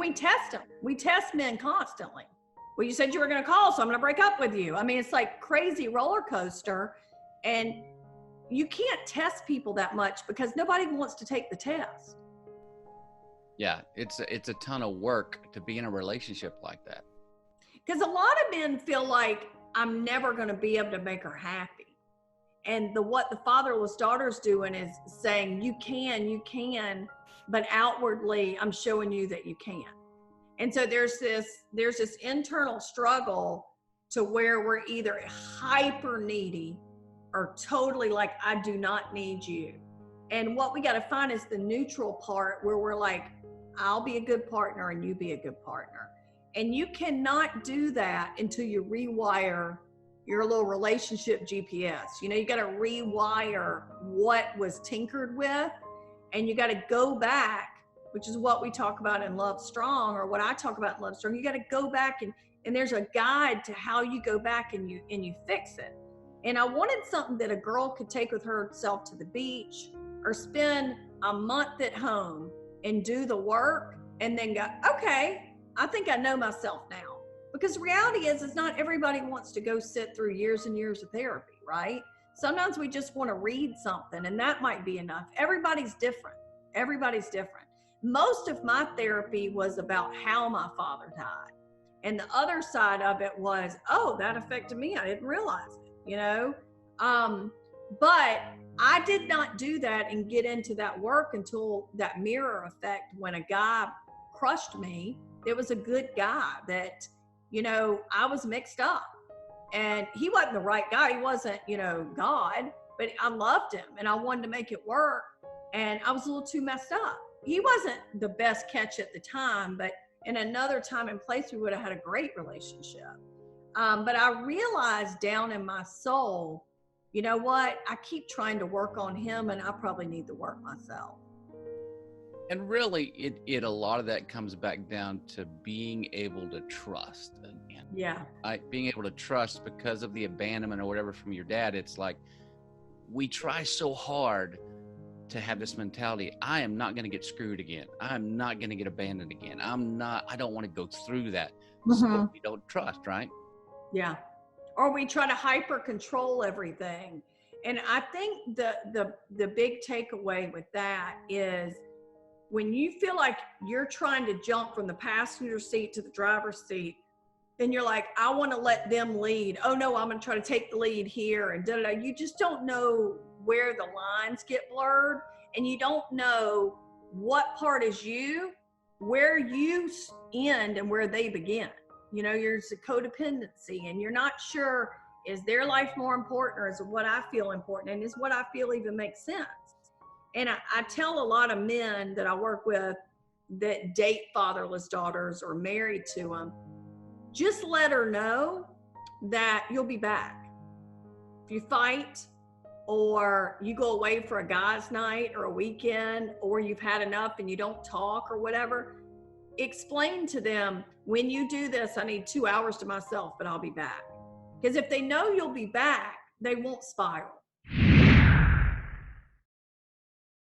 we test them. We test men constantly. Well, you said you were going to call, so I'm going to break up with you. I mean, it's like crazy roller coaster. And you can't test people that much because nobody even wants to take the test. Yeah, it's a ton of work to be in a relationship like that. Because a lot of men feel like I'm never going to be able to make her happy. And what the Fatherless Daughters doing is saying, you can, but outwardly I'm showing you that you can't. And so there's this internal struggle to where we're either hyper needy or totally like, I do not need you. And what we got to find is the neutral part where we're like, I'll be a good partner and you be a good partner. And you cannot do that until you rewire your little relationship GPS. You know, you got to rewire what was tinkered with, and you got to go back, which is what we talk about in Love Strong, or what I talk about in Love Strong. You got to go back and there's a guide to how you go back and you fix it. And I wanted something that a girl could take with herself to the beach or spend a month at home and do the work and then go, okay, I think I know myself now. Because the reality is not everybody wants to go sit through years and years of therapy, right? Sometimes we just want to read something and that might be enough. Everybody's different. Everybody's different. Most of my therapy was about how my father died. And the other side of it was, oh, that affected me. I didn't realize it, you know? But I did not do that and get into that work until that mirror effect when a guy crushed me. It was a good guy that, you know, I was mixed up. And he wasn't the right guy. He wasn't, you know, God, but I loved him and I wanted to make it work. And I was a little too messed up. He wasn't the best catch at the time, but in another time and place, we would have had a great relationship. But I realized down in my soul, you know what? I keep trying to work on him and I probably need to work myself. And really, it a lot of that comes back down to being able to trust. And yeah. Being able to trust because of the abandonment or whatever from your dad. It's like, we try so hard to have this mentality. I am not going to get screwed again. I'm not going to get abandoned again. I don't want to go through that. So we don't trust, right? Yeah. Or we try to hyper control everything. And I think the big takeaway with that is when you feel like you're trying to jump from the passenger seat to the driver's seat, then you're like, I want to let them lead. Oh no, I'm going to try to take the lead here and da da da. You just don't know where the lines get blurred, and you don't know what part is you, where you end and where they begin. You know, there's a codependency and you're not sure, is their life more important or is what I feel important, and is what I feel even makes sense? And I tell a lot of men that I work with that date fatherless daughters or married to them, just let her know that you'll be back. If you fight or you go away for a guy's night or a weekend, or you've had enough and you don't talk or whatever, explain to them, when you do this, I need 2 hours to myself, but I'll be back. Because if they know you'll be back, they won't spiral.